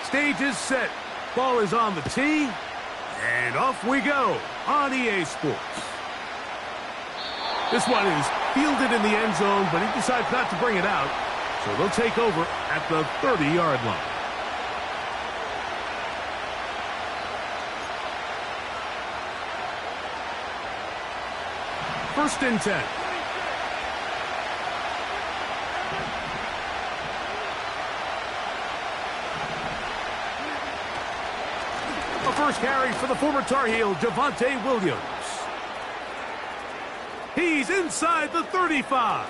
Stage is set. Ball is on the tee. And off we go on EA Sports. This one is fielded in the end zone, but he decides not to bring it out. So they'll take over at the 30-yard line. First and 10. A first carry for the former Tar Heel, Javonte Williams. He's inside the 35.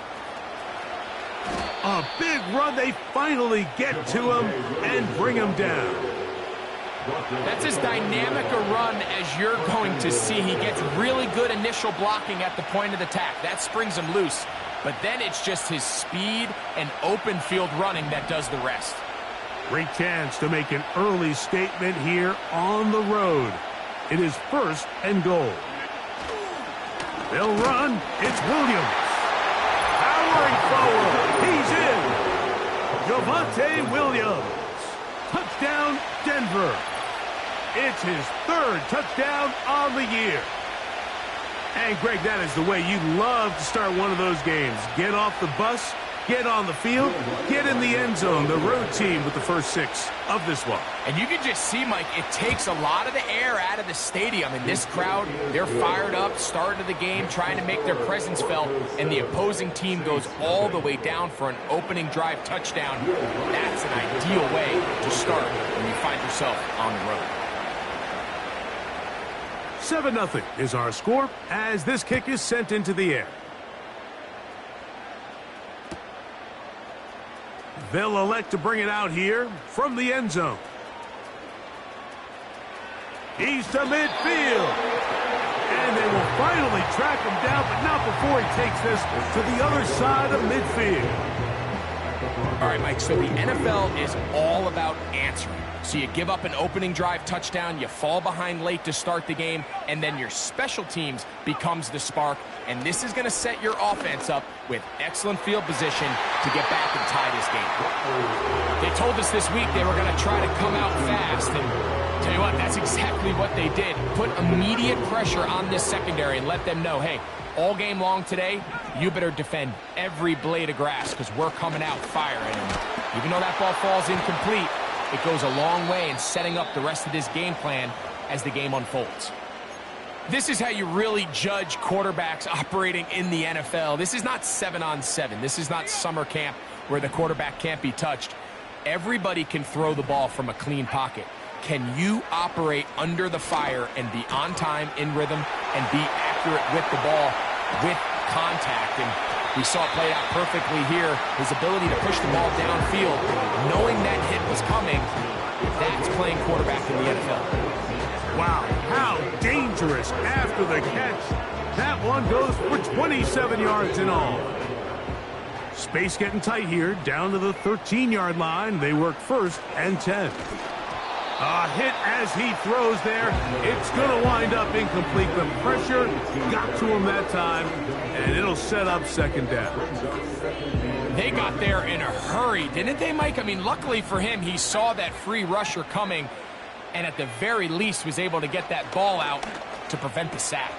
A big run. They finally get to him and bring him down. That's as dynamic a run as you're going to see. He gets really good initial blocking at the point of attack. That springs him loose. But then it's just his speed and open field running that does the rest. Great chance to make an early statement here on the road. It is first and goal. They'll run. It's Williams. Powering forward. He's in. Javonte Williams. Touchdown, Denver. It's his third touchdown on the year. And, Greg, that is the way you love to start one of those games. Get off the bus, get on the field, get in the end zone. The road team with the first 6 of this one. And you can just see, Mike, it takes a lot of the air out of the stadium. And this crowd, they're fired up, start of the game, trying to make their presence felt. And the opposing team goes all the way down for an opening drive touchdown. That's an ideal way to start when you find yourself on the road. 7-0 is our score as this kick is sent into the air. They'll elect to bring it out here from the end zone. He's to midfield. And they will finally track him down, but not before he takes this to the other side of midfield. All right, Mike, so the NFL is all about answering. So you give up an opening drive touchdown, you fall behind late to start the game, and then your special teams becomes the spark. And this is going to set your offense up with excellent field position to get back and tie this game. They told us this week they were going to try to come out fast, and tell you what, that's exactly what they did. Put immediate pressure on this secondary and let them know, hey, all game long today, you better defend every blade of grass because we're coming out firing. And even though that ball falls incomplete, it goes a long way in setting up the rest of this game plan as the game unfolds. This is how you really judge quarterbacks operating in the NFL. This is not 7-on-7. This is not summer camp where the quarterback can't be touched. Everybody can throw the ball from a clean pocket. Can you operate under the fire and be on time, in rhythm, and be accurate with the ball, with contact? And we saw it played out perfectly here. His ability to push the ball downfield, knowing that hit was coming, that's playing quarterback in the NFL. Wow, how dangerous after the catch. That one goes for 27 yards in all. Space getting tight here, down to the 13-yard line. They work first and 10. A hit as he throws there. It's going to wind up incomplete. The pressure got to him that time, and it'll set up second down. They got there in a hurry, didn't they, Mike? I mean, luckily for him, he saw that free rusher coming, and at the very least was able to get that ball out to prevent the sack.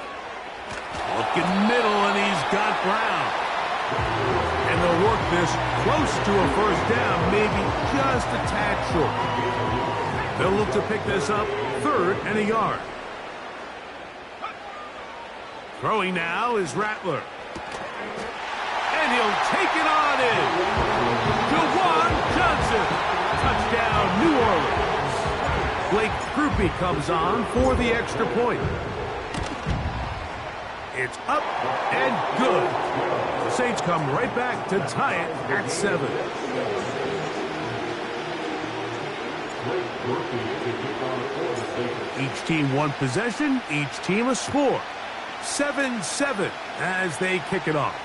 Looking middle, and he's got Brown. And they'll work this close to a first down, maybe just a tad short. They'll look to pick this up, 3rd and a yard. Throwing now is Rattler. And he'll take it on in. Jawan Johnson. Touchdown, New Orleans. Blake Groupie comes on for the extra point. It's up and good. The Saints come right back to tie it at 7. Each team one possession, each team a score. 7-7 as they kick it off.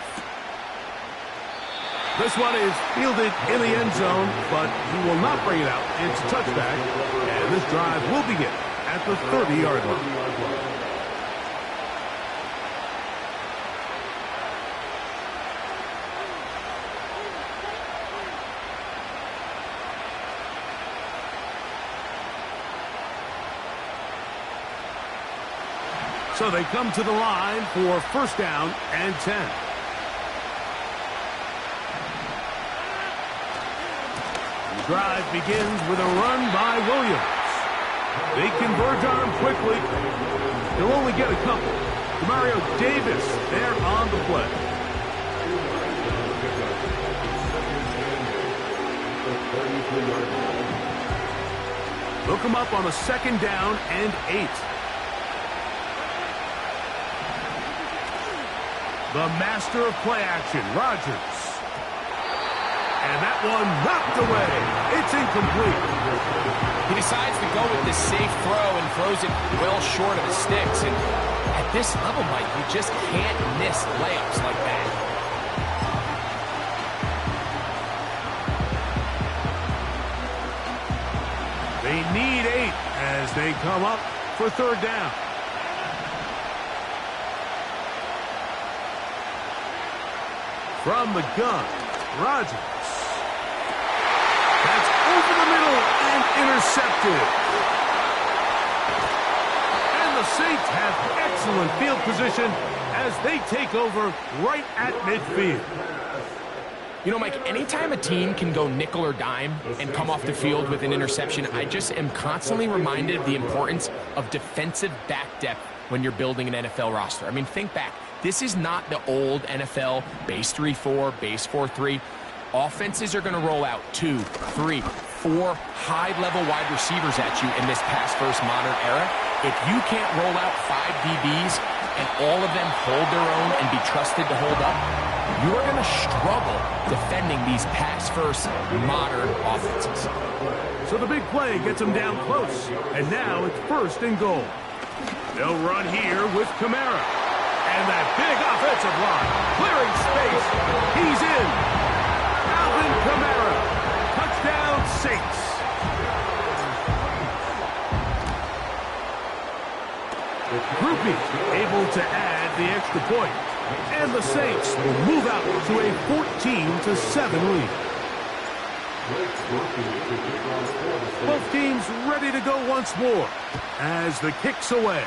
This one is fielded in the end zone, but he will not bring it out. It's a touchback, and this drive will begin at the 30-yard line. So they come to the line for first down and 10. The drive begins with a run by Williams. They converge on him quickly. He'll only get a couple. Mario Davis there on the play. Look him up on a second down and 8. The master of play action, Rodgers. And that one knocked away. It's incomplete. He decides to go with the safe throw and throws it well short of the sticks. And at this level, Mike, you just can't miss layups like that. They need 8 as they come up for third down. From the gun, Rodgers. That's over the middle and intercepted. And the Saints have excellent field position as they take over right at midfield. You know, Mike, anytime a team can go nickel or dime and come off the field with an interception, I just am constantly reminded of the importance of defensive back depth when you're building an NFL roster. I mean, think back. This is not the old NFL base 3-4, base 4-3. Offenses are going to roll out 2, 3, 4 high-level wide receivers at you in this pass-first modern era. If you can't roll out 5 DBs and all of them hold their own and be trusted to hold up, you're going to struggle defending these pass-first modern offenses. So the big play gets them down close, and now it's first and goal. They'll run here with Kamara. And that big offensive line, clearing space. He's in. Alvin Kamara. Touchdown, Saints. Groupie able to add the extra point. And the Saints will move out to a 14-7 lead. Both teams ready to go once more as the kick's away.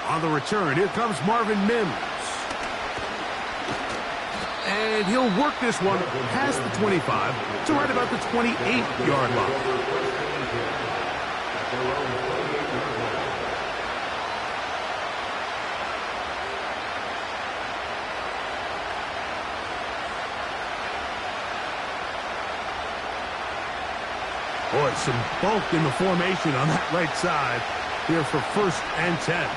On the return, here comes Marvin Mims. And he'll work this one past the 25 to right about the 28-yard line. Boy, some bulk in the formation on that right side here for first and 10.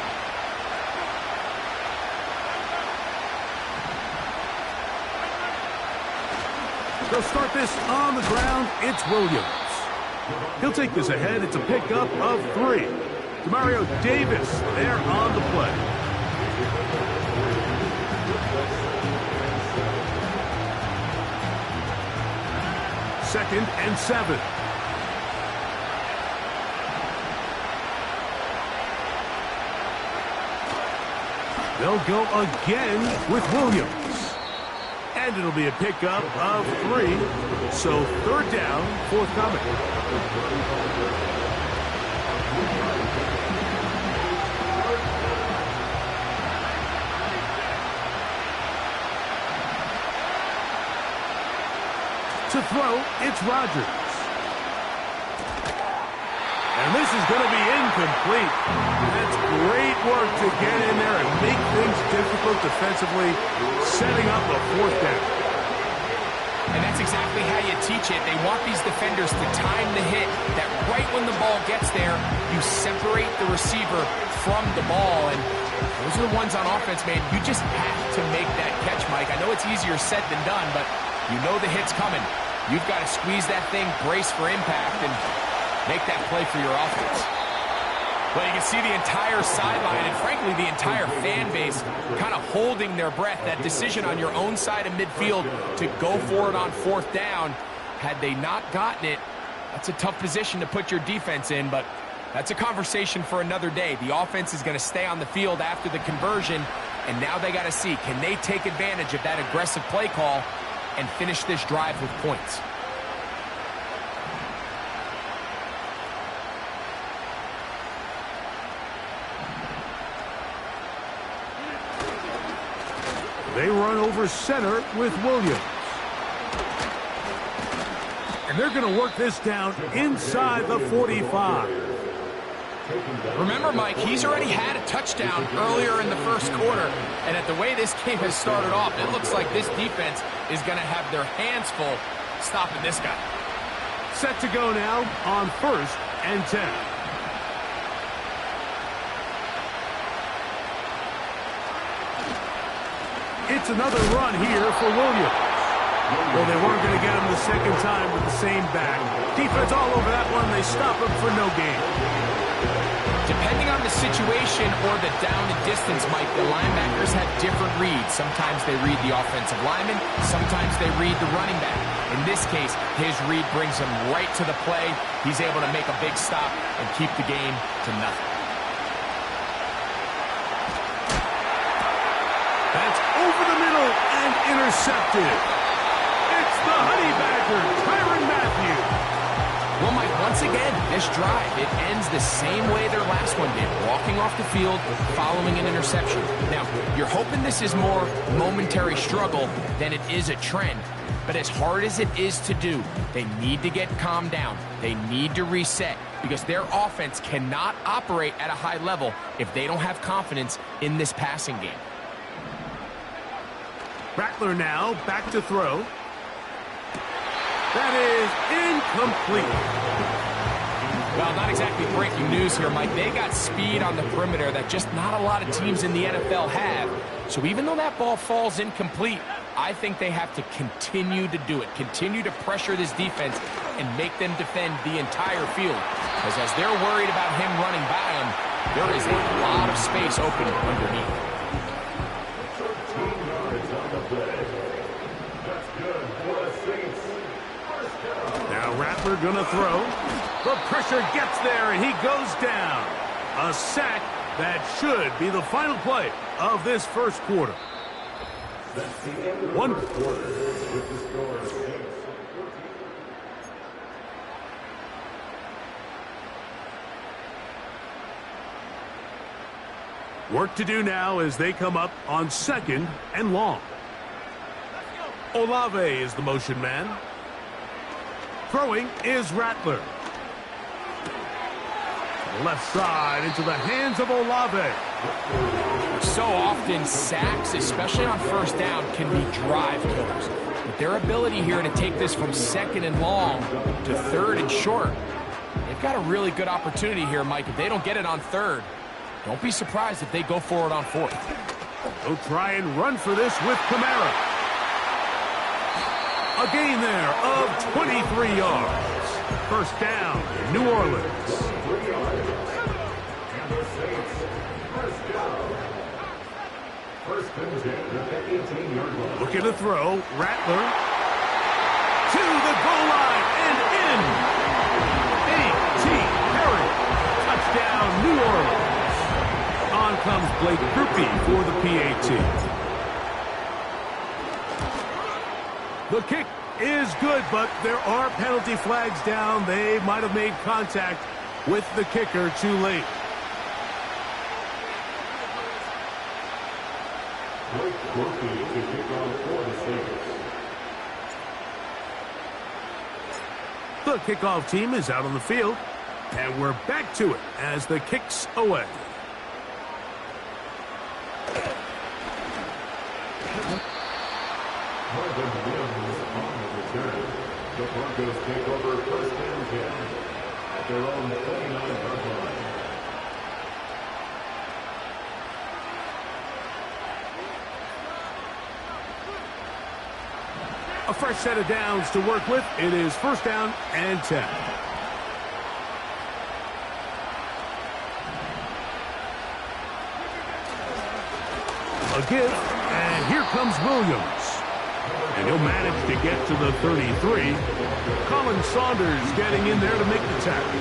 They'll start this on the ground. It's Williams. He'll take this ahead. It's a pickup of 3. Mario Davis there on the play. Second and 7. They'll go again with Williams. And it'll be a pickup of 3. So third down, forthcoming. To throw, it's Rodgers. And this is going to be incomplete. That's great work to get in there and make things difficult defensively, setting up a fourth down. And that's exactly how you teach it. They want these defenders to time the hit, that right when the ball gets there, you separate the receiver from the ball. And those are the ones on offense, man. You just have to make that catch, Mike. I know it's easier said than done, but you know the hit's coming. You've got to squeeze that thing, brace for impact, and make that play for your offense. Well, you can see the entire sideline and, frankly, the entire fan base kind of holding their breath. That decision on your own side of midfield to go for it on fourth down, had they not gotten it, that's a tough position to put your defense in, but that's a conversation for another day. The offense is going to stay on the field after the conversion, and now they got to see, can they take advantage of that aggressive play call and finish this drive with points? They run over center with Williams. And they're going to work this down inside the 45. Remember, Mike, he's already had a touchdown earlier in the first quarter. And at the way this game has started off, it looks like this defense is going to have their hands full stopping this guy. Set to go now on 1st and 10. It's another run here for Williams. Well, they weren't going to get him the second time with the same back. Defense all over that one. They stop him for no gain. Depending on the situation or the down and distance, Mike, the linebackers have different reads. Sometimes they read the offensive lineman. Sometimes they read the running back. In this case, his read brings him right to the play. He's able to make a big stop and keep the game to nothing. That's over the middle and intercepted. It's the Honey Badger, Tyrann Mathieu. Well, Mike, once again, this drive, it ends the same way their last one did, walking off the field following an interception. Now, you're hoping this is more momentary struggle than it is a trend, but as hard as it is to do, they need to get calmed down. They need to reset because their offense cannot operate at a high level if they don't have confidence in this passing game. Rattler now back to throw. That is incomplete. Well, not exactly breaking news here, Mike. They got speed on the perimeter that just not a lot of teams in the NFL have. So even though that ball falls incomplete, I think they have to continue to do it, continue to pressure this defense and make them defend the entire field. Because as they're worried about him running by them, there is a lot of space open underneath. Now Rattler gonna throw. The pressure gets there and he goes down. A sack that should be the final play of this first quarter. One quarter with the score. Work to do now as they come up on 2nd and long. Olave is the motion man. Throwing is Rattler. Left side into the hands of Olave. So often sacks, especially on first down, can be drive killers. But their ability here to take this from 2nd and long to 3rd and short, they've got a really good opportunity here, Mike. If they don't get it on 3rd, don't be surprised if they go for it on 4th. They'll try and run for this with Kamara. A gain there of 23 yards. First down, New Orleans. Looking to throw, Rattler to the goal line and in. A.T. Perry, touchdown, New Orleans. On comes Blake Grupe for the PAT. The kick is good, but there are penalty flags down. They might have made contact with the kicker too late. The kickoff team is out on the field, and we're back to it as the kick's away. The Broncos take over 1st and 10 at their own 29-yard line. A fresh set of downs to work with. It is 1st down and 10. A give, and here comes Williams. And he'll manage to get to the 33. Colin Saunders getting in there to make the tackle.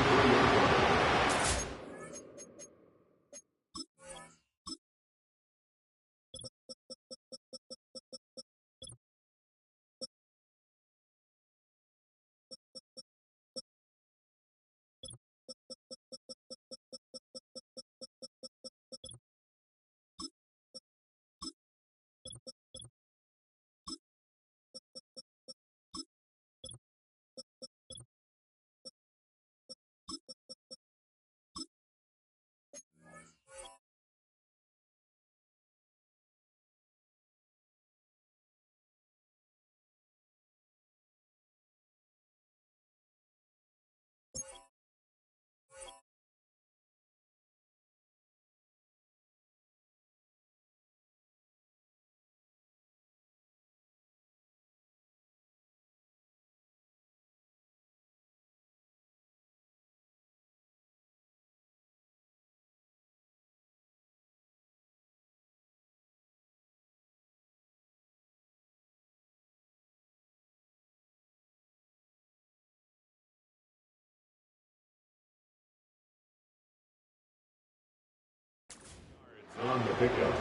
On the pickup,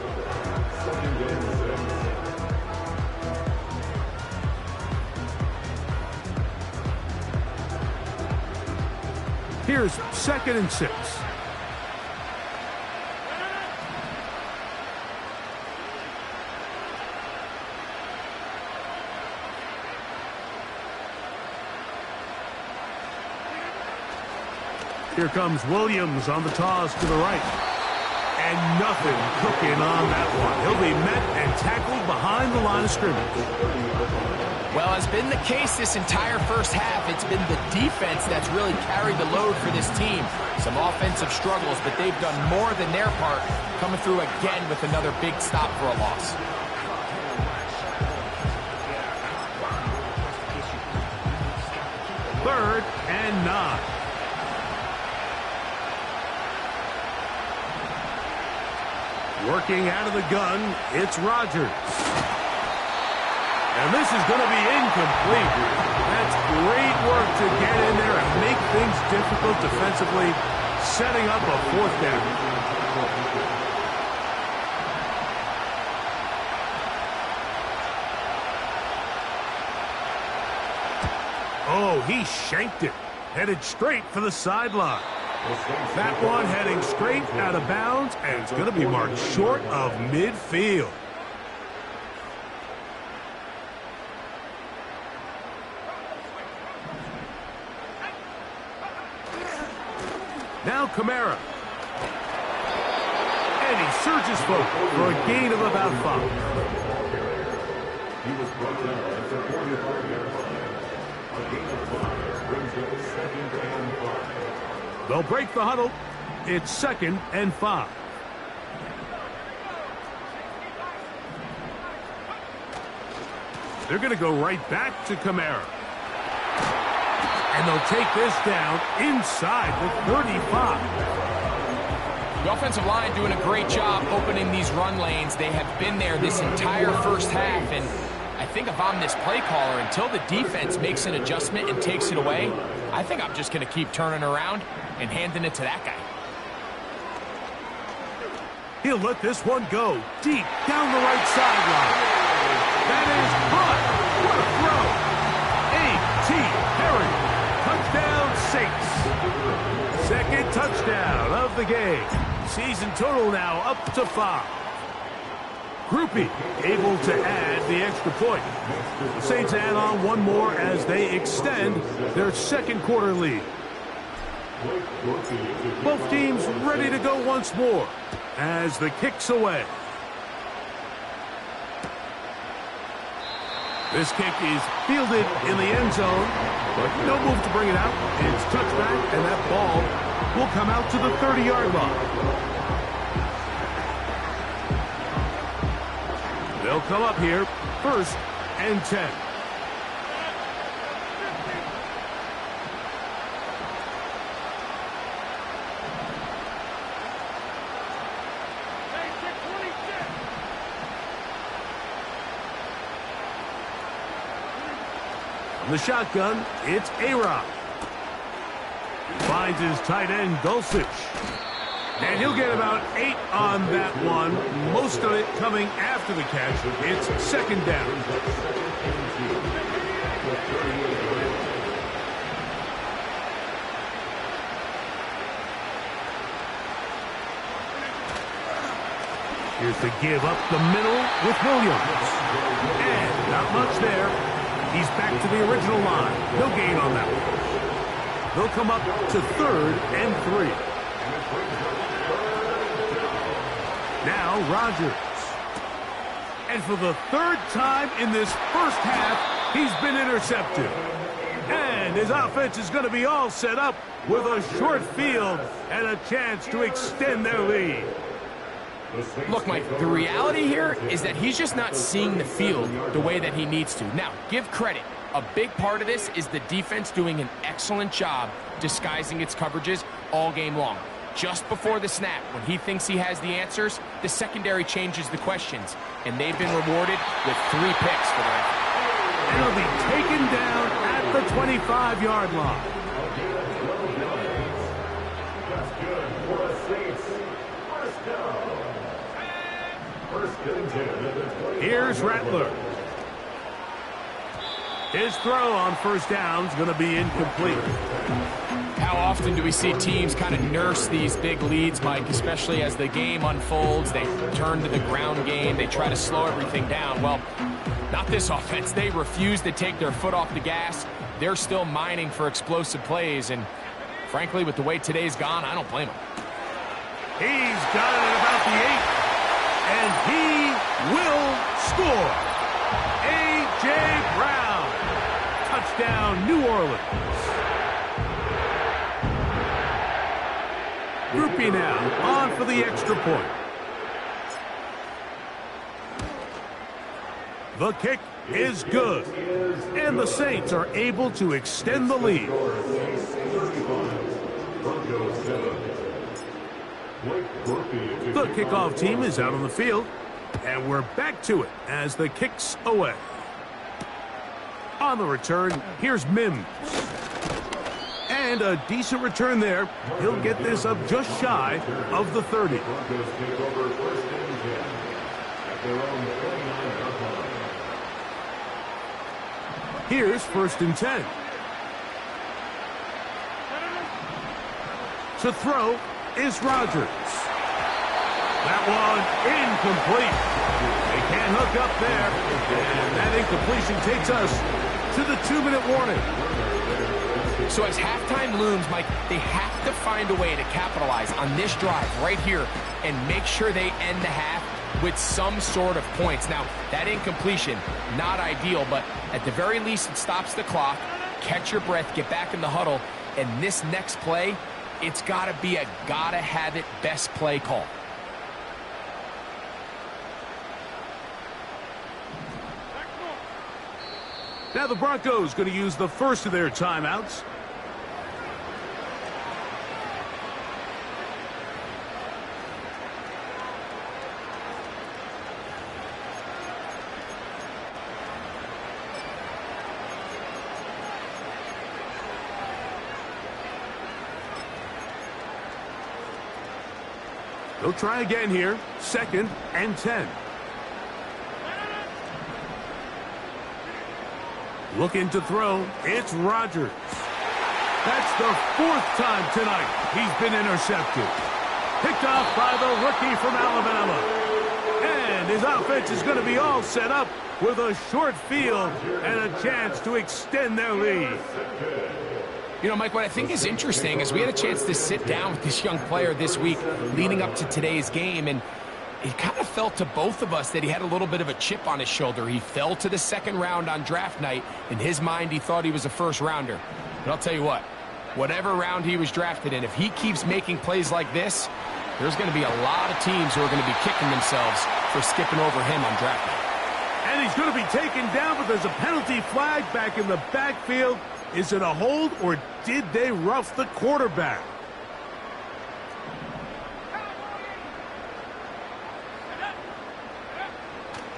2nd and 6. Here's 2nd and 6. Here comes Williams on the toss to the right. And nothing cooking on that one. He'll be met and tackled behind the line of scrimmage. Well, as been the case this entire first half, it's been the defense that's really carried the load for this team. Some offensive struggles, but they've done more than their part, coming through again with another big stop for a loss. Third and 9. Working out of the gun, it's Rodgers. And this is going to be incomplete. That's great work to get in there and make things difficult defensively, setting up a 4th down. Oh, he shanked it. Headed straight for the sideline. That one heading straight out of bounds, and it's going to be marked short of midfield. Now Kamara. And he surges forward for a gain of about 5. He was brought down at the 45-yard line. A gain of 5 brings up 2nd and 5. They'll break the huddle. It's 2nd and 5. They're going to go right back to Kamara. And they'll take this down inside the 35. The offensive line doing a great job opening these run lanes. They have been there this entire first half, and I think if I'm this play caller, until the defense makes an adjustment and takes it away, I think I'm just going to keep turning around and handing it to that guy. He'll let this one go deep down the right sideline. That is caught. What a throw. A.T. Perry. Touchdown, Saints. 2nd touchdown of the game. Season total now up to 5. Groupie able to add the extra point. The Saints add on one more as they extend their 2nd quarter lead. Both teams ready to go once more as the kick's away. This kick is fielded in the end zone, but no move to bring it out. It's touchback, and that ball will come out to the 30-yard line. They'll come up here, 1st and 10. From the shotgun, it's A-Rod. Finds his tight end, Dulcich. And he'll get about 8 on that one, most of it coming after the catch. It's 2nd down. Here's the give up the middle with Williams. And not much there. He's back to the original line. No gain on that one. They'll come up to 3rd and 3. Now Rodgers. And for the 3rd time in this first half, he's been intercepted. And his offense is going to be all set up with a short field and a chance to extend their lead. Look, Mike, the reality here is that he's just not seeing the field the way that he needs to. Now, give credit. A big part of this is the defense doing an excellent job disguising its coverages all game long. Just before the snap, when he thinks he has the answers, the secondary changes the questions, and they've been rewarded with 3 picks for their effort. And he'll be taken down at the 25-yard line. That's good for the Saints. First down First and 10 at the 20. Here's Rattler. His throw on first down is going to be incomplete. How often do we see teams kind of nurse these big leads, Mike, especially as the game unfolds? They turn to the ground game. They try to slow everything down. Well, not this offense. They refuse to take their foot off the gas. They're still mining for explosive plays. And frankly, with the way today's gone, I don't blame them. He's got it at about the 8. And he will score. A.J. Brown. Touchdown, New Orleans. Groupie now, on for the extra point. The kick is good. And the Saints are able to extend the lead. The kickoff team is out on the field. And we're back to it as the kick's away. On the return, here's Mims. And a decent return there. He'll get this up just shy of the 30. Here's first and 10. To throw is Rodgers. That one incomplete. They can't hook up there. And that incompletion takes us to the 2-minute warning. So as halftime looms, Mike, they have to find a way to capitalize on this drive right here and make sure they end the half with some sort of points. Now, that incompletion, not ideal, but at the very least it stops the clock. Catch your breath, get back in the huddle, and this next play, it's got to be a gotta-have-it best play call. Now the Broncos going to use the first of their timeouts. They'll try again here. 2nd and 10. Looking to throw, it's Rodgers. That's the 4th time tonight he's been intercepted. Picked off by the rookie from Alabama. And his offense is going to be all set up with a short field and a chance to extend their lead. You know, Mike, what I think is interesting is we had a chance to sit down with this young player this week leading up to today's game, and it kind of felt to both of us that he had a little bit of a chip on his shoulder. He fell to the 2nd round on draft night. In his mind, he thought he was a first-rounder. But I'll tell you what, whatever round he was drafted in, if he keeps making plays like this, there's going to be a lot of teams who are going to be kicking themselves for skipping over him on draft night. And he's going to be taken down, but there's a penalty flag back in the backfield. Is it a hold, or did they rough the quarterback?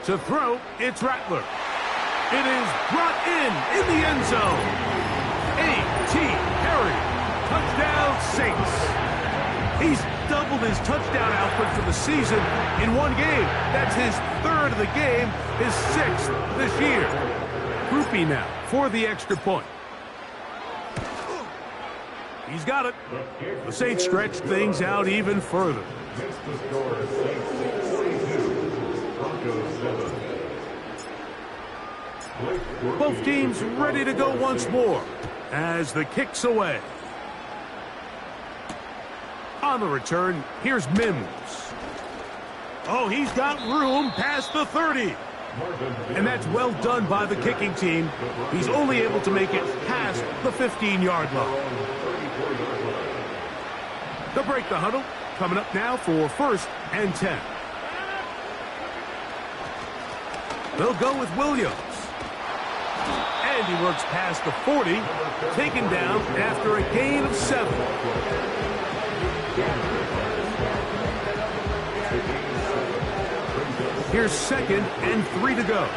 To throw, it's Rattler. It is brought in the end zone. A.T. Perry. Touchdown, Saints. He's doubled his touchdown output for the season in one game. That's his 3rd of the game, his 6th this year. Groupie now for the extra point. He's got it. The Saints stretch things out even further. Both teams ready to go once more as the kick's away. On the return, here's Mims. Oh, he's got room past the 30. And that's well done by the kicking team. He's only able to make it past the 15-yard line. They'll break the huddle. Coming up now for 1st and 10. They'll go with Williams. And he works past the 40, taken down after a gain of 7. Here's 2nd and 3 to go.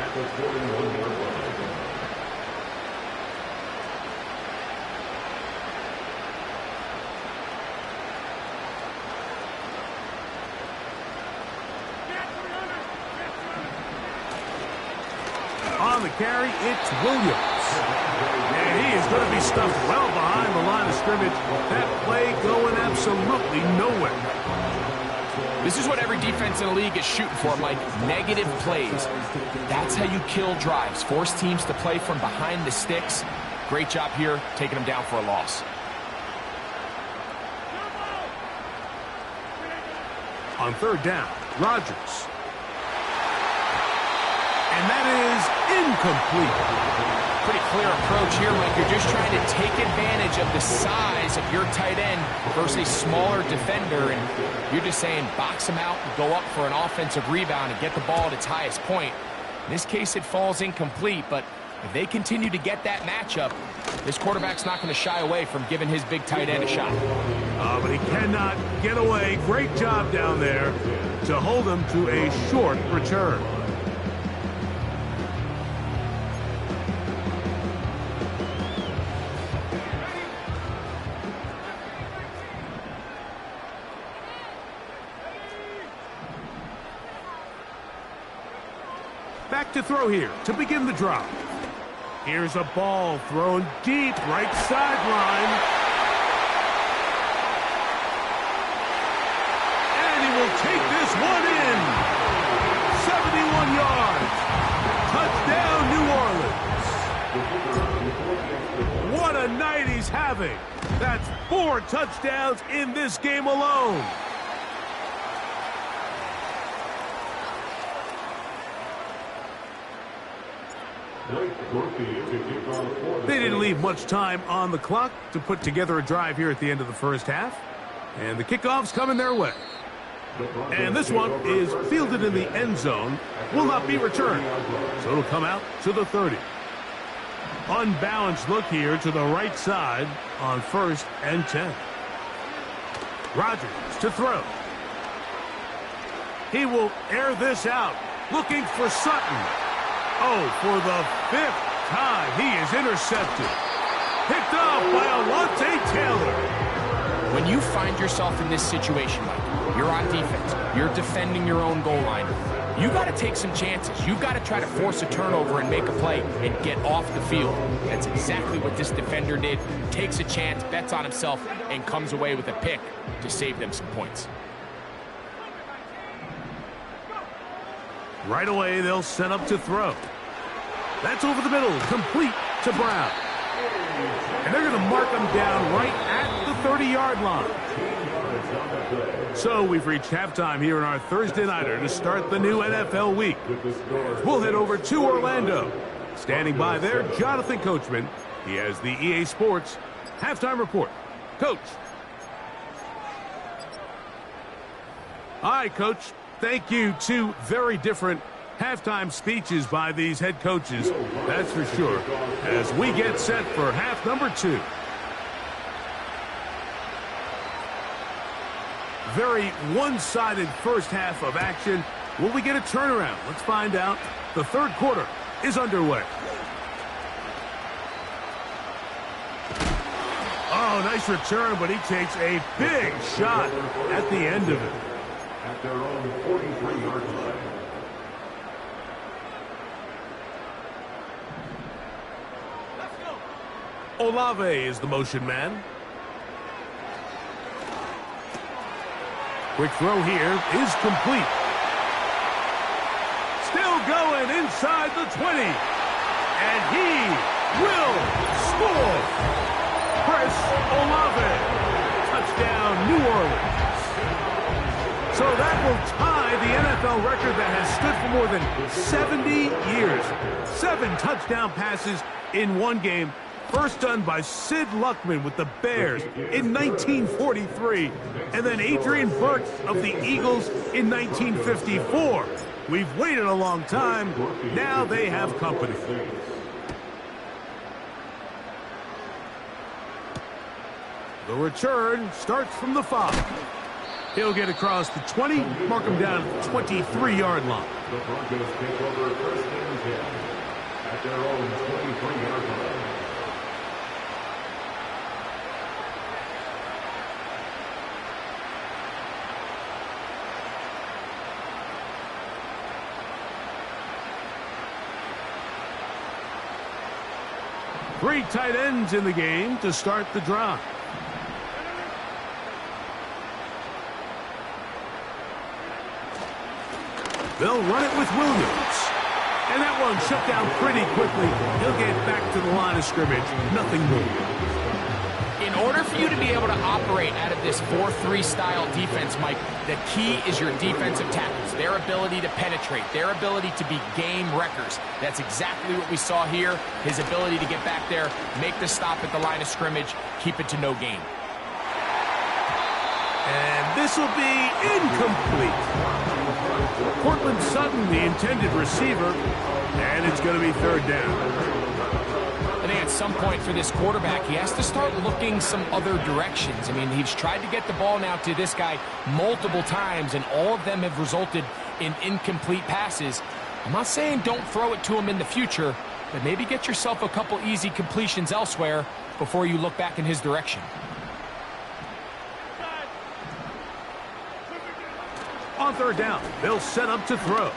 carry, it's Williams. And he is going to be stuffed well behind the line of scrimmage. That play going absolutely nowhere. This is what every defense in the league is shooting for, Mike. Negative plays. That's how you kill drives. Force teams to play from behind the sticks. Great job here, taking them down for a loss. On third down, Rodgers. And that is incomplete. Pretty clear approach here, Mike. You're just trying to take advantage of the size of your tight end versus a smaller defender, and you're just saying box him out and go up for an offensive rebound and get the ball at its highest point. In this case, it falls incomplete, but if they continue to get that matchup, this quarterback's not going to shy away from giving his big tight end a shot. But he cannot get away. Great job down there to hold him to a short return. Back to throw here to begin the drive. Here's a ball thrown deep, right sideline. And he will take this one in. 71 yards. Touchdown, New Orleans. What a night he's having. That's 4 touchdowns in this game alone. They didn't leave much time on the clock to put together a drive here at the end of the first half. And the kickoff's coming their way. And this one is fielded in the end zone, will not be returned. So it'll come out to the 30. Unbalanced look here to the right side on 1st and 10. Rodgers to throw. He will air this out, looking for Sutton. Oh, for the 5th time, he is intercepted. Picked off by Alontae Taylor. When you find yourself in this situation, Mike, you're on defense, you're defending your own goal line, you got to take some chances. You got to try to force a turnover and make a play and get off the field. That's exactly what this defender did. Takes a chance, bets on himself, and comes away with a pick to save them some points. Right away, they'll set up to throw. That's over the middle, complete to Brown. And they're going to mark him down right at the 30-yard line. So we've reached halftime here in our Thursday Nighter to start the new NFL week. We'll head over to Orlando. Standing by there, Jonathan Coachman. He has the EA Sports halftime report. Coach. Hi, Coach. Thank you. 2 very different halftime speeches by these head coaches, that's for sure, as we get set for half number 2. Very one-sided first half of action. Will we get a turnaround? Let's find out. The third quarter is underway. Oh, nice return, but he takes a big shot at the end of it. At their own 43-yard line. Olave is the motion man. Quick throw here is complete. Still going inside the 20. And he will score. Chris Olave. Touchdown, New Orleans. So that will tie the NFL record that has stood for more than 70 years. 7 touchdown passes in one game. First done by Sid Luckman with the Bears in 1943. And then Adrian Burke of the Eagles in 1954. We've waited a long time. Now they have company. The return starts from the 5. He'll get across the 20, mark him down at the 23-yard line. The Broncos take over 1st and 10 at their own 23-yard line. Three tight ends in the game to start the drive. They'll run it with Williams. And that one shut down pretty quickly. He'll get back to the line of scrimmage. Nothing more. In order for you to be able to operate out of this 4-3 style defense, Mike, the key is your defensive tackles, their ability to penetrate, their ability to be game wreckers. That's exactly what we saw here, his ability to get back there, make the stop at the line of scrimmage, keep it to no gain. And this will be incomplete. Cortland Sutton, the intended receiver, and it's going to be third down. I think at some point for this quarterback, he has to start looking some other directions. I mean, he's tried to get the ball now to this guy multiple times, and all of them have resulted in incomplete passes. I'm not saying don't throw it to him in the future, but maybe get yourself a couple easy completions elsewhere before you look back in his direction. On third down, they'll set up to throw.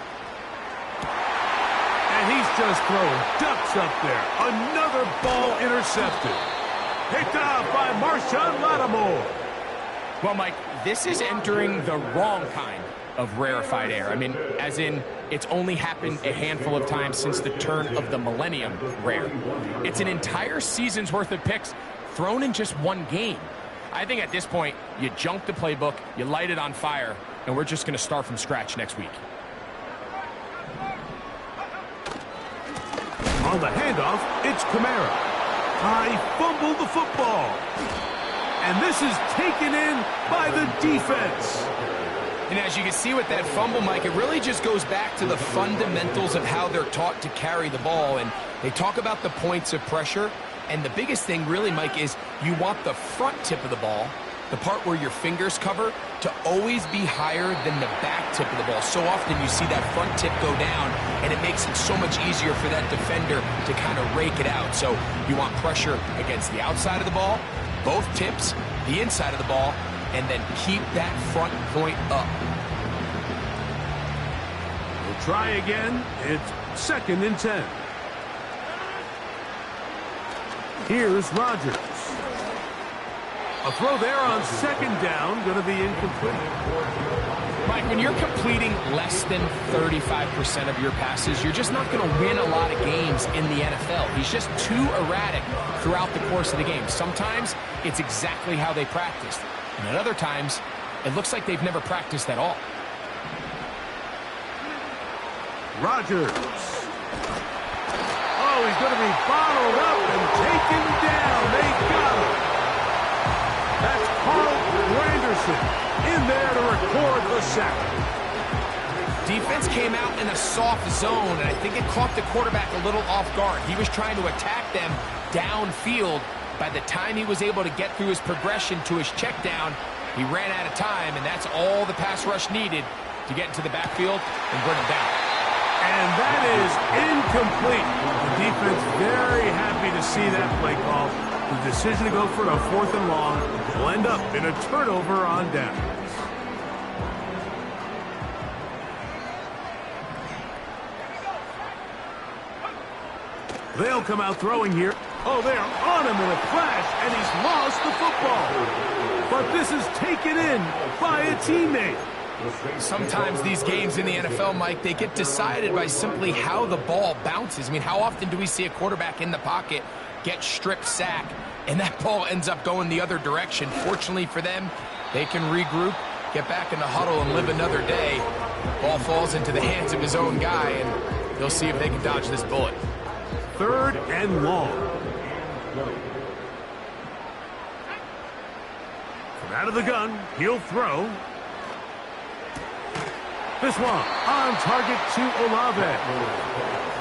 And he's just throwing ducks up there. Another ball intercepted. Picked off by Marshawn Lattimore. Well, Mike, this is entering the wrong kind of rarefied air. I mean, as in, it's only happened a handful of times since the turn of the millennium rare. It's an entire season's worth of picks thrown in just one game. I think at this point, you junk the playbook, you light it on fire, and we're just going to start from scratch next week. On the handoff, it's Kamara. He fumbled the football. And this is taken in by the defense. And as you can see with that fumble, Mike, it really just goes back to the fundamentals of how they're taught to carry the ball. And they talk about the points of pressure. And the biggest thing really, Mike, is you want the front tip of the ball, the part where your fingers cover, to always be higher than the back tip of the ball. So often you see that front tip go down, and it makes it so much easier for that defender to kind of rake it out. So you want pressure against the outside of the ball, both tips, the inside of the ball, and then keep that front point up. We'll try again. It's 2nd and 10. Here's Rodgers. A throw there on 2nd down, going to be incomplete. Mike, when you're completing less than 35% of your passes, you're just not going to win a lot of games in the NFL. He's just too erratic throughout the course of the game. Sometimes it's exactly how they practiced. And at other times, it looks like they've never practiced at all. Rodgers. Oh, he's going to be bottled up and taken down. They got him. That's Carl Granderson in there to record the sack. Defense came out in a soft zone, and I think it caught the quarterback a little off guard. He was trying to attack them downfield. By the time he was able to get through his progression to his check down, he ran out of time, and that's all the pass rush needed to get into the backfield and bring him down. And that is incomplete. The defense very happy to see that play call. The decision to go for it on 4th and long will end up in a turnover on downs. They'll come out throwing here. Oh, they're on him in a flash, and he's lost the football. But this is taken in by a teammate. Sometimes these games in the NFL, Mike, they get decided by simply how the ball bounces. I mean, how often do we see a quarterback in the pocket get strip sack, and that ball ends up going the other direction? Fortunately for them, they can regroup, get back in the huddle, and live another day. Ball falls into the hands of his own guy, and they'll see if they can dodge this bullet. 3rd and long. From out of the gun, he'll throw. This one on target to Olave.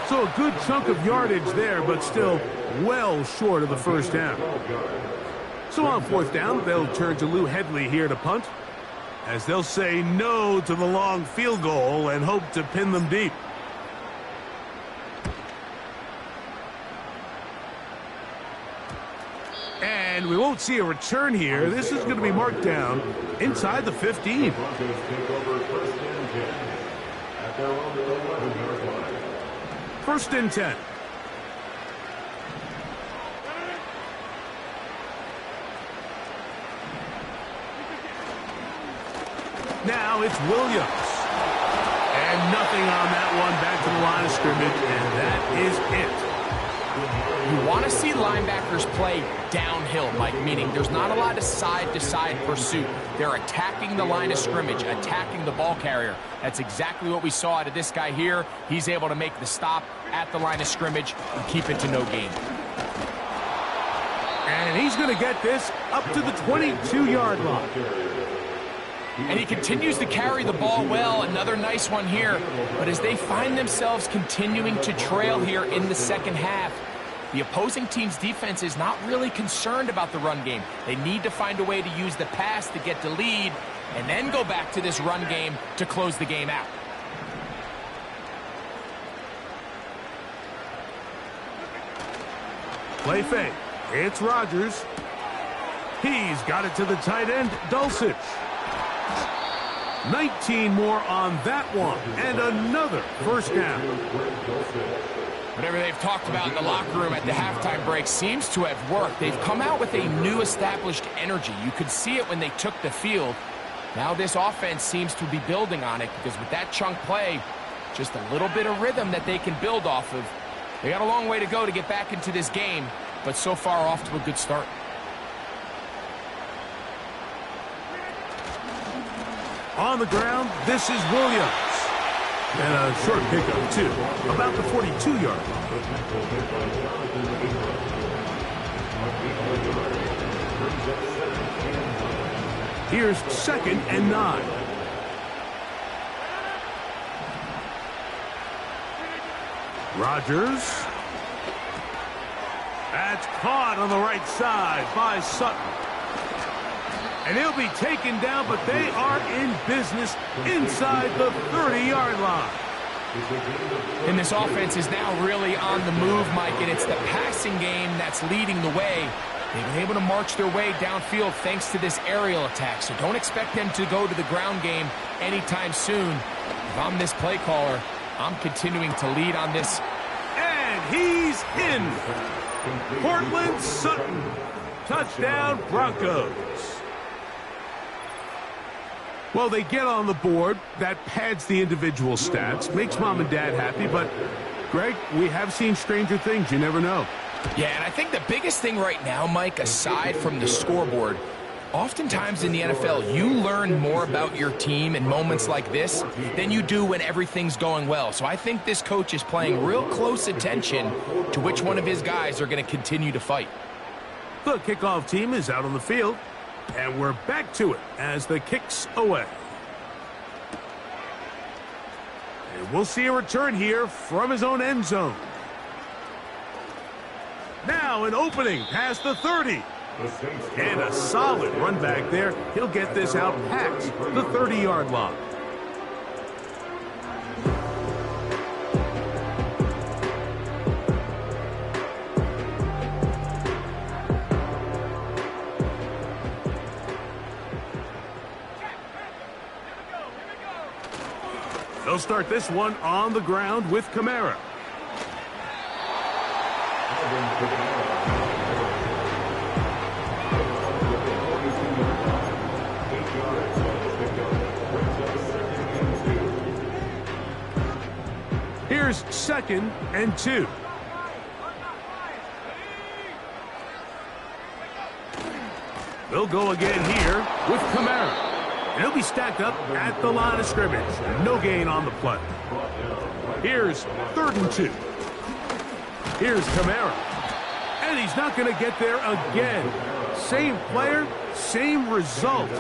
So a good chunk of yardage there, but still well short of the 1st down. So on 4th down, they'll turn to Lou Hedley here to punt, as they'll say no to the long field goal and hope to pin them deep. And we won't see a return here. This is going to be marked down inside the 15. First and 10. Now it's Williams. And nothing on that one. Back to the line of scrimmage, and that is it. You want to see linebackers play downhill, Mike, meaning there's not a lot of side-to-side pursuit. They're attacking the line of scrimmage, attacking the ball carrier. That's exactly what we saw out of this guy here. He's able to make the stop at the line of scrimmage and keep it to no gain. And he's going to get this up to the 22-yard line. And he continues to carry the ball well. Another nice one here. But as they find themselves continuing to trail here in the second half, the opposing team's defense is not really concerned about the run game. They need to find a way to use the pass to get the lead and then go back to this run game to close the game out. Play fake. It's Rodgers. He's got it to the tight end, Dulcich. 19 more on that one, and another first down. Whatever they've talked about in the locker room at the halftime break seems to have worked. They've come out with a new established energy. You could see it when they took the field. Now this offense seems to be building on it because with that chunk play, just a little bit of rhythm that they can build off of. They got a long way to go to get back into this game, but so far off to a good start. On the ground, this is Williams. And a short pickup, too. About the 42-yard line. Here's 2nd and 9. Rodgers. That's caught on the right side by Sutton. And he'll be taken down, but they are in business inside the 30-yard line. And this offense is now really on the move, Mike, and it's the passing game that's leading the way. They've been able to march their way downfield thanks to this aerial attack, so don't expect them to go to the ground game anytime soon. If I'm this play caller, I'm continuing to lead on this. And he's in. Cortland Sutton. Touchdown, Broncos. Well, they get on the board. That pads the individual stats, makes mom and dad happy. But, Greg, we have seen stranger things. You never know. Yeah, and I think the biggest thing right now, Mike, aside from the scoreboard, oftentimes in the NFL, you learn more about your team in moments like this than you do when everything's going well. So I think this coach is paying real close attention to which one of his guys are going to continue to fight. The kickoff team is out on the field. And we're back to it as the kick's away. And we'll see a return here from his own end zone. Now an opening past the 30. And a solid run back there. He'll get this out past the 30-yard line. They'll start this one on the ground with Kamara. Here's 2nd and 2. They'll go again here with Kamara. And he'll be stacked up at the line of scrimmage. No gain on the play. Here's 3rd and 2. Here's Kamara. And he's not going to get there again. Same player, same result.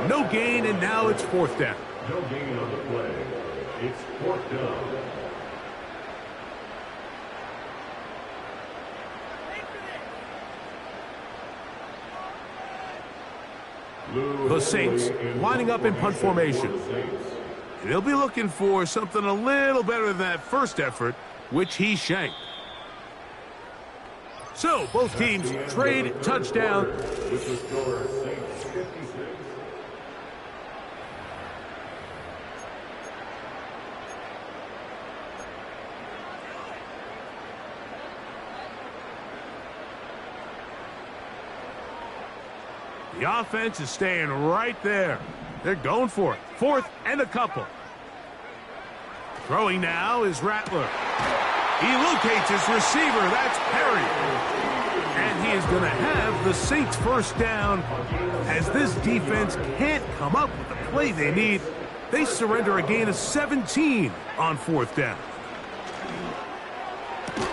No gain, and now it's 4th down. No gain on the play. It's 4th down. The Saints lining up in punt formation. They'll be looking for something a little better than that first effort, which he shanked. So, both teams trade touchdown. The offense is staying right there. They're going for it. 4th and a couple. Throwing now is Rattler. He locates his receiver. That's Perry. And he is going to have the Saints first down as this defense can't come up with the play they need. They surrender a gain of 17 on 4th down. Got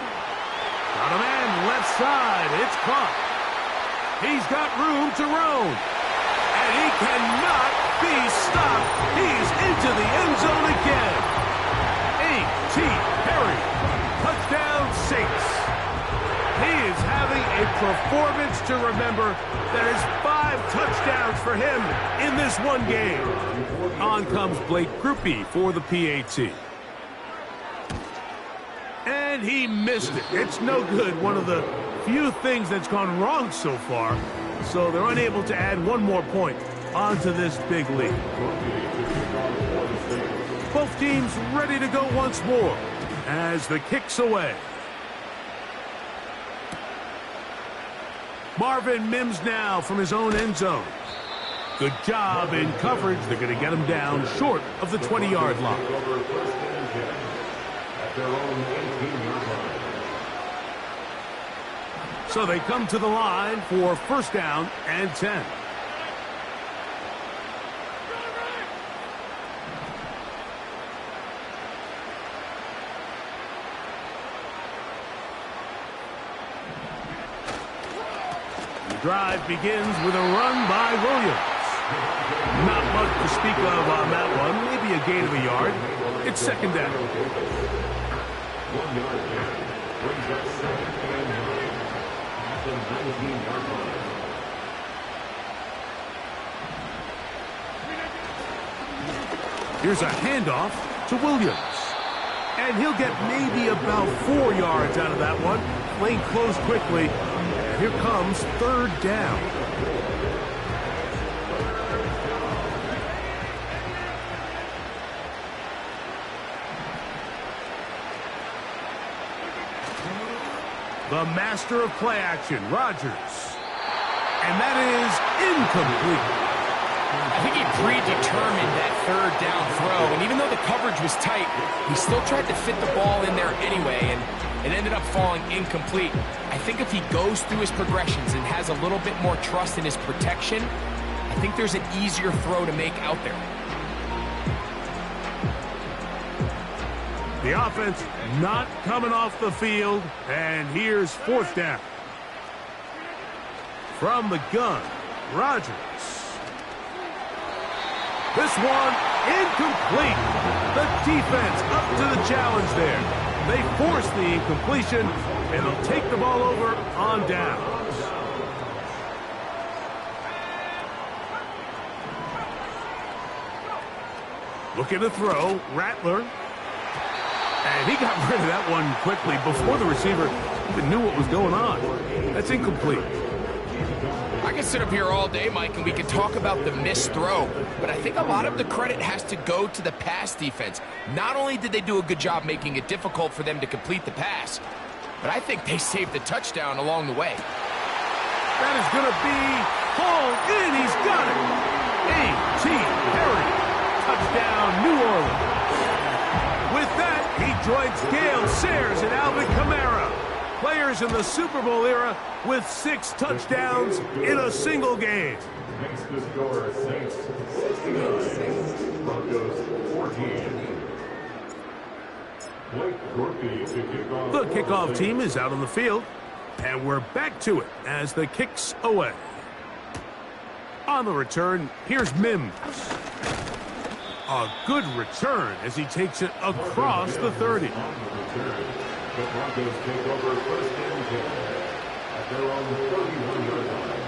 a man left side. It's caught. He's got room to roam. And he cannot be stopped. He's into the end zone again. A.T. Perry. Touchdown Saints. He is having a performance to remember. That is 5 touchdowns for him in this one game. On comes Blake Grupe for the PAT. And he missed it. It's no good. One of the few things that's gone wrong so far. So they're unable to add one more point onto this big lead. Both teams ready to go once more as the kick's away. Marvin Mims now from his own end zone. Good job in coverage. They're going to get him down short of the 20-yard line. So they come to the line for first down and 10. The drive begins with a run by Williams. Not much to speak of on that one. Maybe a gain of a yard. It's second down. 1 yard gain. Brings up second and 9. At the 19-yard line. Here's a handoff to Williams. And he'll get maybe about 4 yards out of that one. Lane closed quickly. And here comes third down. The master of play action, Rodgers. And that is incomplete. I think he predetermined that third down throw, and even though the coverage was tight, he still tried to fit the ball in there anyway, and it ended up falling incomplete. I think if he goes through his progressions and has a little bit more trust in his protection, I think there's an easier throw to make out there. The offense not coming off the field, and here's fourth down. From the gun, Rodgers. This one incomplete. The defense up to the challenge there. They force the incompletion, and they'll take the ball over on downs. Looking to throw, Rattler. And he got rid of that one quickly before the receiver even knew what was going on. That's incomplete. I can sit up here all day, Mike, and we can talk about the missed throw, but I think a lot of the credit has to go to the pass defense. Not only did they do a good job making it difficult for them to complete the pass, but I think they saved the touchdown along the way. That is going to be hauled in. He's got it. A.T. Perry. Touchdown, New Orleans. With that, he joins Gale Sayers and Alvin Kamara. Players in the Super Bowl era with 6 touchdowns in a single game. Makes the score Saints 69, Broncos 14. Blake Grupe to kick off. The kickoff team is out on the field, and we're back to it as the kick's away. On the return, here's Mims. A good return as he takes it across the 30. The Broncos take over first and 10 at their own 31-yard line.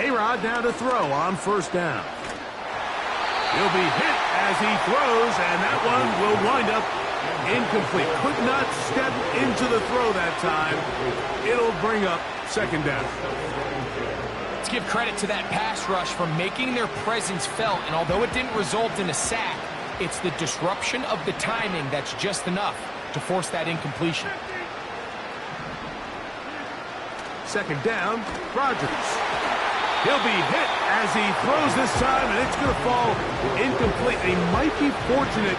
A-Rod now to throw on first down. He'll be hit as he throws, and that one will wind up incomplete. Could not step into the throw that time. It'll bring up second down. Let's give credit to that pass rush for making their presence felt, and although it didn't result in a sack, it's the disruption of the timing that's just enough. to force that incompletion. Second down, Rodgers. He'll be hit as he throws this time, and it's going to fall incomplete. He might be fortunate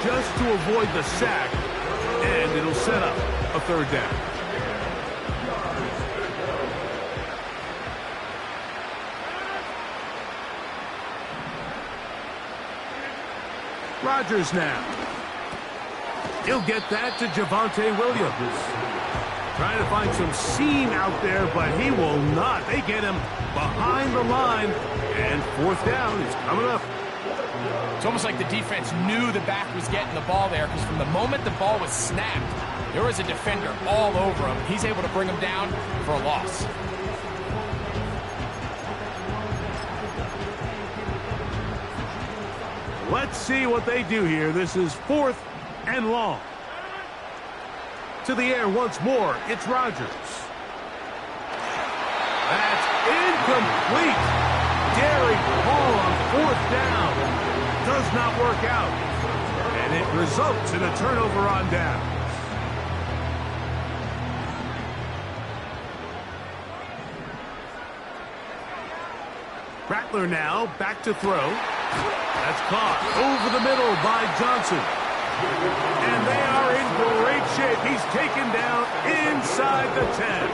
just to avoid the sack, and it'll set up a third down. Rodgers now. He'll get that to Javonte Williams. Trying to find some seam out there, but he will not. They get him behind the line, and fourth down is coming up. It's almost like the defense knew the back was getting the ball there, because from the moment the ball was snapped, there was a defender all over him. He's able to bring him down for a loss. Let's see what they do here. This is 4th and long. To the air once more. It's Rodgers. That's incomplete. Daring ball on 4th down. Does not work out. And it results in a turnover on downs. Rattler now back to throw. That's caught over the middle by Johnson. And they are in great shape. He's taken down inside the 10.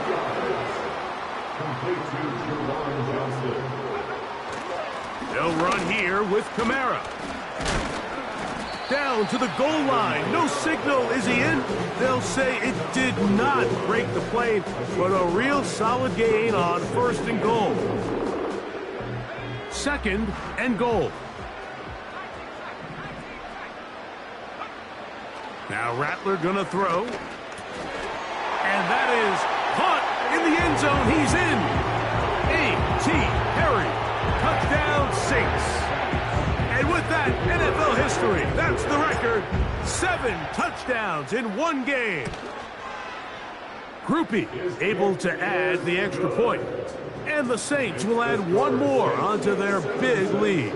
They'll run here with Kamara. Down to the goal line. No signal. Is he in? They'll say it did not break the plane, but a real solid gain on 1st and goal. 2nd and goal. Now Rattler gonna throw. And that is caught in the end zone. He's in. A.T. Perry. Touchdown Saints. And with that, NFL history. That's the record. 7 touchdowns in one game. Groupie able to add the extra point. And the Saints will add one more onto their big lead.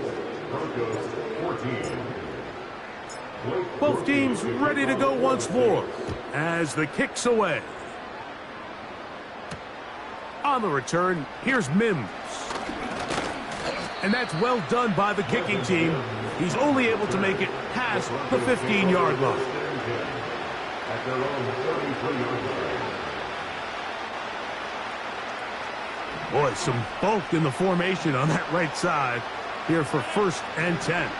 Both teams ready to go once more as the kick's away. On the return, here's Mims. And that's well done by the kicking team. He's only able to make it past the 15-yard line. At their own 33-yard line. Boy, some bulk in the formation on that right side here for 1st and 10.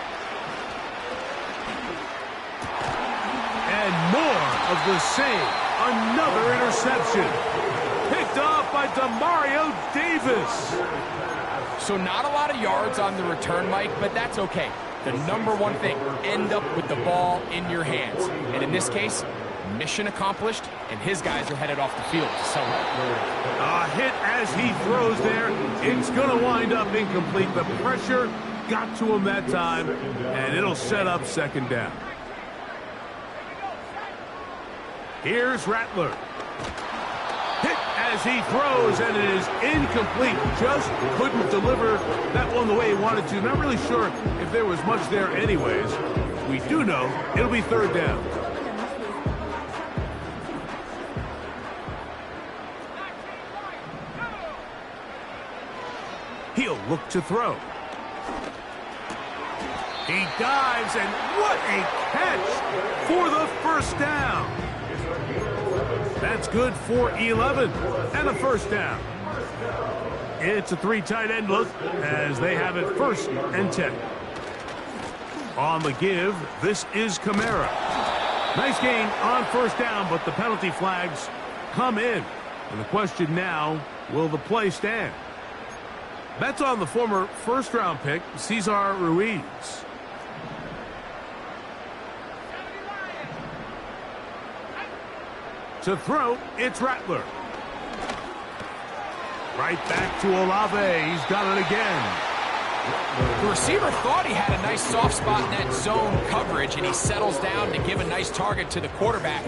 And more of the same. Another interception. Picked off by Demario Davis. So not a lot of yards on the return, Mike, but that's okay. The number one thing, end up with the ball in your hands. And in this case, mission accomplished, and his guys are headed off the field to celebrate. A hit as he throws there. It's going to wind up incomplete. The pressure got to him that time, and it'll set up 2nd down. Here's Rattler. Hit as he throws, and it is incomplete. Just couldn't deliver that one the way he wanted to. Not really sure if there was much there anyways. We do know it'll be 3rd down. He'll look to throw. He dives, and what a catch for the 1st down. That's good for 11 and a 1st down. It's a 3 tight end look as they have it 1st and 10. On the give, this is Kamara. Nice gain on 1st down, but the penalty flags come in. And the question now, will the play stand? That's on the former 1st-round pick, Cesar Ruiz. To throw, it's Rattler. Right back to Olave. He's got it again. The receiver thought he had a nice soft spot in that zone coverage, and he settles down to give a nice target to the quarterback.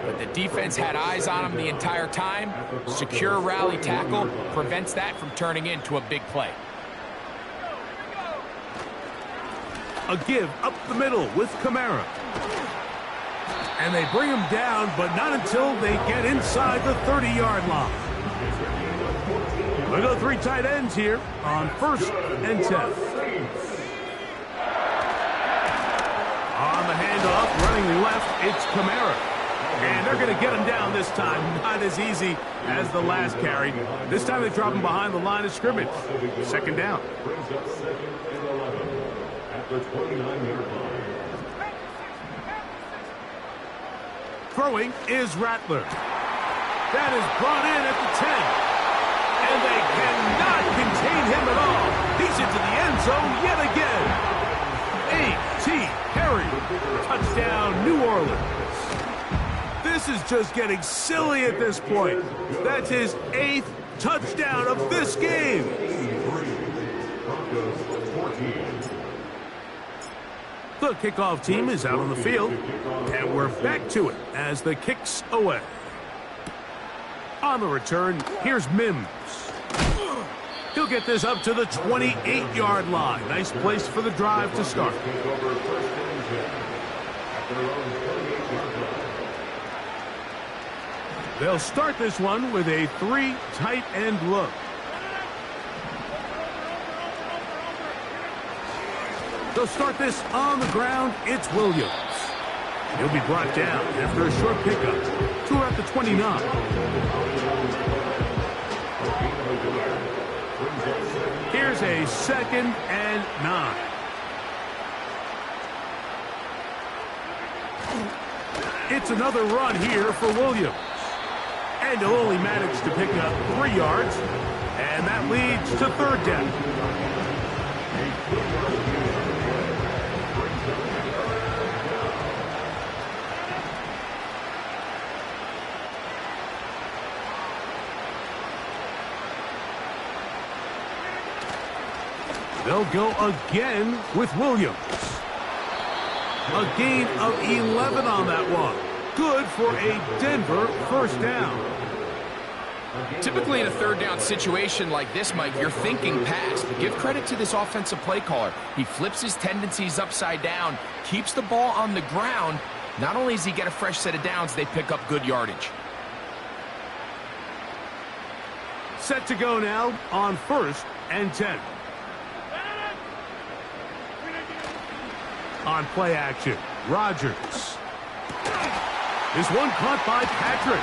But the defense had eyes on him the entire time. Secure rally tackle prevents that from turning into a big play. A give up the middle with Kamara. And they bring him down, but not until they get inside the 30-yard line. We go 3 tight ends here on 1st and 10. On the handoff, running left, it's Kamara. And they're going to get him down this time. Not as easy as the last carry. This time they drop him behind the line of scrimmage. 2nd down. Brings up 2nd and 11 at the 29-yard line. Throwing is Rattler. That is brought in at the 10. And they cannot contain him at all. He's into the end zone yet again. A.T. Perry. Touchdown, New Orleans. This is just getting silly at this point. That's his 8th touchdown of this game. The kickoff team is out on the field, and we're back to it as the kick's away. On the return, here's Mims. He'll get this up to the 28-yard line. Nice place for the drive to start. They'll start this one with a 3 tight end look. They'll start this on the ground. It's Williams. He'll be brought down after a short pickup. 2 at the 29. Here's a 2nd and 9. It's another run here for Williams. And he'll only manage to pick up 3 yards. And that leads to 3rd down. They'll go again with Williams. A gain of 11 on that one. Good for a Denver 1st down. Typically in a 3rd down situation like this, Mike, you're thinking pass. Give credit to this offensive play caller. He flips his tendencies upside down, keeps the ball on the ground. Not only does he get a fresh set of downs, they pick up good yardage. Set to go now on 1st and 10. On play action, Rodgers. This one caught by Patrick.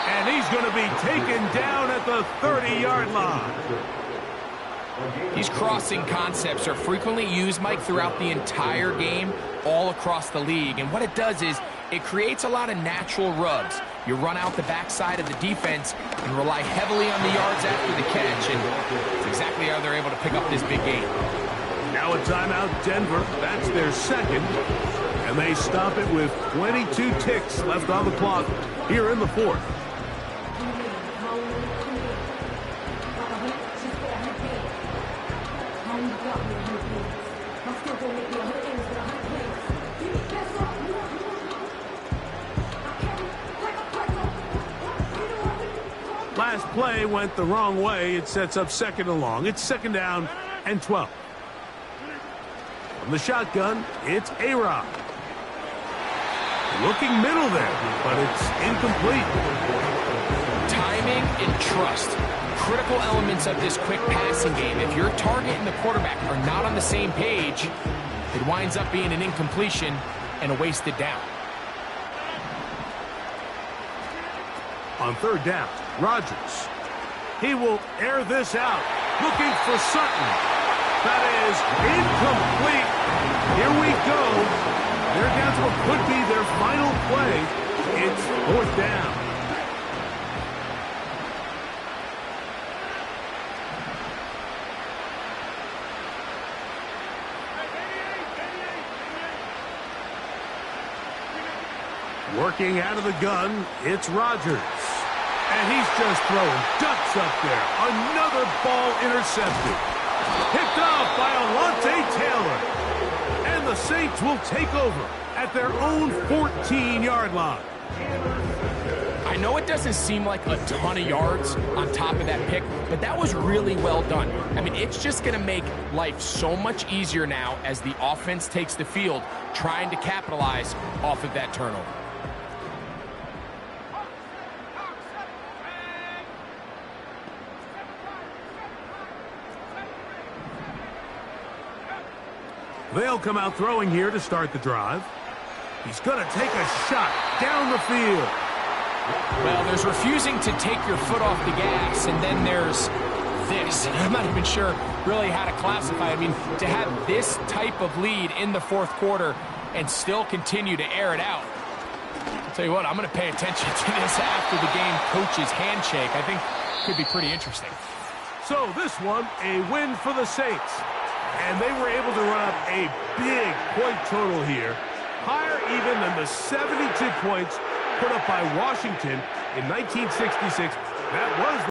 And he's going to be taken down at the 30-yard line. These crossing concepts are frequently used, Mike, throughout the entire game, all across the league. And what it does is it creates a lot of natural rubs. You run out the backside of the defense and rely heavily on the yards after the catch. And it's exactly how they're able to pick up this big game. Now a timeout, Denver. That's their 2nd. And they stop it with 22 ticks left on the clock here in the 4th. Last play went the wrong way. It sets up 2nd and long. It's 2nd down and 12. From the shotgun, it's A-Rod. Looking middle there, but it's incomplete. Timing and trust. Critical elements of this quick passing game. If your target and the quarterback are not on the same page, it winds up being an incompletion and a wasted down. On 3rd down, Rodgers. He will air this out, looking for Sutton. That is incomplete. Here we go. They're down to what could be their final play. It's 4th down. Working out of the gun, it's Rodgers. And he's just throwing ducks up there. Another ball intercepted. Picked off by Alontae Taylor. And the Saints will take over at their own 14-yard line. I know it doesn't seem like a ton of yards on top of that pick, but that was really well done. I mean, it's just going to make life so much easier now as the offense takes the field, trying to capitalize off of that turnover. They'll come out throwing here to start the drive. He's going to take a shot down the field. Well, there's refusing to take your foot off the gas, and then there's this. I'm not even sure really how to classify it. I mean, to have this type of lead in the fourth quarter and still continue to air it out. I'll tell you what, I'm going to pay attention to this after the game coach's handshake. I think it could be pretty interesting. So this one, a win for the Saints. And they were able to run up a big point total here, higher even than the 72 points put up by Washington in 1966. That was